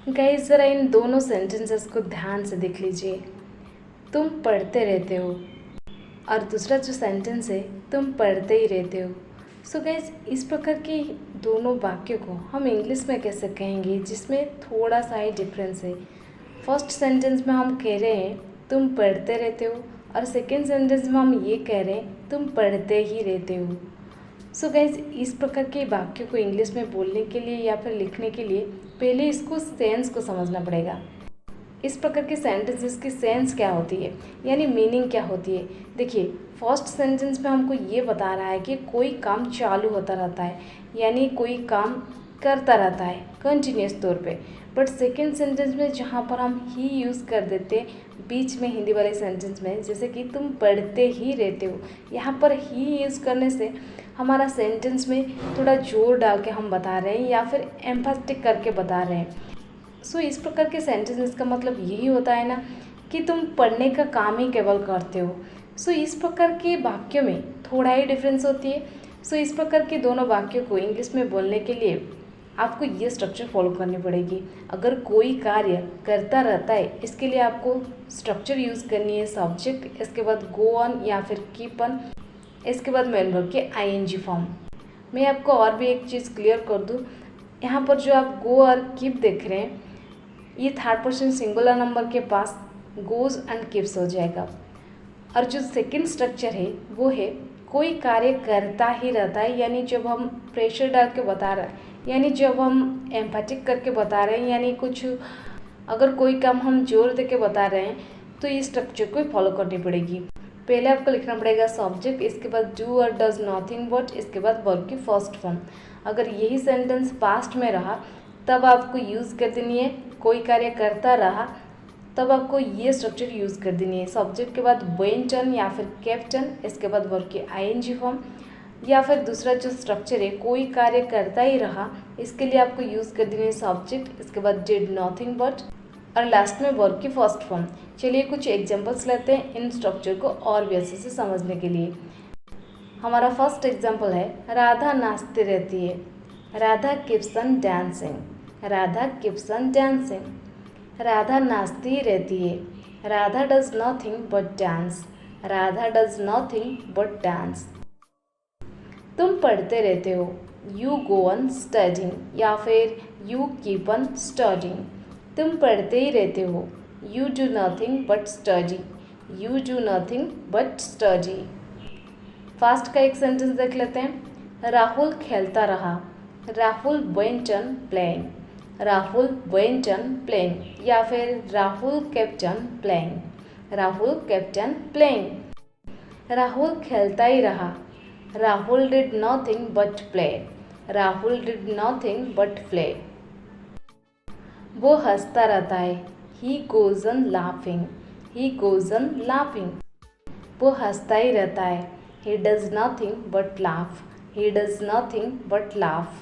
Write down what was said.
Guys ज़रा इन दोनों sentences को ध्यान से देख लीजिए। तुम पढ़ते रहते हो और दूसरा जो सेंटेंस है तुम पढ़ते ही रहते हो। सो गाइस इस प्रकार के दोनों वाक्यों को हम इंग्लिश में कैसे कहेंगे जिसमें थोड़ा सा ही डिफरेंस है। फर्स्ट सेंटेंस में हम कह रहे हैं तुम पढ़ते रहते हो और सेकेंड सेंटेंस में हम ये कह रहे हैं तुम पढ़ते ही रहते हो। सो गाइज इस प्रकार के वाक्यों को इंग्लिश में बोलने के लिए या फिर लिखने के लिए पहले इसको सेंस को समझना पड़ेगा। इस प्रकार के सेंटेंसेस की सेंस क्या होती है, यानी मीनिंग क्या होती है। देखिए फर्स्ट सेंटेंस में हमको ये बता रहा है कि कोई काम चालू होता रहता है, यानी कोई काम करता रहता है कंटिन्यूस तौर पे। बट सेकेंड सेंटेंस में जहाँ पर हम ही यूज़ कर देते हैं बीच में हिंदी वाले सेंटेंस में, जैसे कि तुम पढ़ते ही रहते हो, यहाँ पर ही यूज़ करने से हमारा सेंटेंस में थोड़ा जोर डाल के हम बता रहे हैं या फिर एम्फेटिक करके बता रहे हैं। सो इस प्रकार के सेंटेंसेस का मतलब यही होता है ना कि तुम पढ़ने का काम ही केवल करते हो। सो इस प्रकार के वाक्यों में थोड़ा ही डिफरेंस होती है। सो इस प्रकार के दोनों वाक्यों को इंग्लिश में बोलने के लिए आपको ये स्ट्रक्चर फॉलो करनी पड़ेगी। अगर कोई कार्य करता रहता है इसके लिए आपको स्ट्रक्चर यूज़ करनी है सब्जेक्ट, इसके बाद गो ऑन या फिर कीप ऑन, इसके बाद मेन वर्ब के आईएनजी फॉर्म। मैं आपको और भी एक चीज़ क्लियर कर दूँ, यहाँ पर जो आप गो और कीप देख रहे हैं ये थर्ड पर्सन सिंगुलर नंबर के पास गोज एंड कीप्स हो जाएगा। और जो सेकंड स्ट्रक्चर है वो है कोई कार्य करता ही रहता है, यानी जब हम प्रेशर डाल के बता रहे हैं, यानी जब हम एम्फेटिक करके बता रहे हैं, यानी कुछ अगर कोई काम हम जोर दे के बता रहे हैं तो इस स्ट्रक्चर को फॉलो करनी पड़ेगी। पहले आपको लिखना पड़ेगा सब्जेक्ट, इसके बाद डू और डज नथिंग बट, इसके बाद वर्ब की फर्स्ट फॉर्म। अगर यही सेंटेंस पास्ट में रहा तब आपको यूज़ कर देनी है कोई कार्य करता रहा, तब आपको ये स्ट्रक्चर यूज़ कर देनी है सब्जेक्ट के बाद वेंट ऑन या फिर केप्ट ऑन, इसके बाद वर्ब की आईएनजी फॉर्म। या फिर दूसरा जो स्ट्रक्चर है कोई कार्य करता ही रहा, इसके लिए आपको यूज़ कर देनी है सब्जेक्ट, इसके बाद डिड नथिंग बट और लास्ट में वर्ब की फर्स्ट फॉर्म। चलिए कुछ एग्जांपल्स लेते हैं इन स्ट्रक्चर को और भी अच्छे से समझने के लिए। हमारा फर्स्ट एग्जांपल है राधा नाचती रहती है। Radha keeps on dancing, Radha keeps on dancing. Radha नाचती ही रहती है। Radha does nothing but dance, Radha does nothing but dance. तुम पढ़ते रहते हो, यू गो ऑन स्टडिंग या फिर यू कीप ऑन स्टडिंग। तुम पढ़ते ही रहते हो, you do nothing but study, you do nothing but study. Fast का एक सेंटेंस देख लेते हैं। राहुल खेलता रहा, Rahul went on playing, Rahul went on playing या फिर Rahul kept on playing, Rahul kept on playing. Rahul खेलता ही रहा, Rahul did nothing but play, Rahul did nothing but play. वो हंसता रहता है, he goes on laughing, he goes on laughing. वो हंसता ही रहता है, he does nothing but laugh, he does nothing but laugh।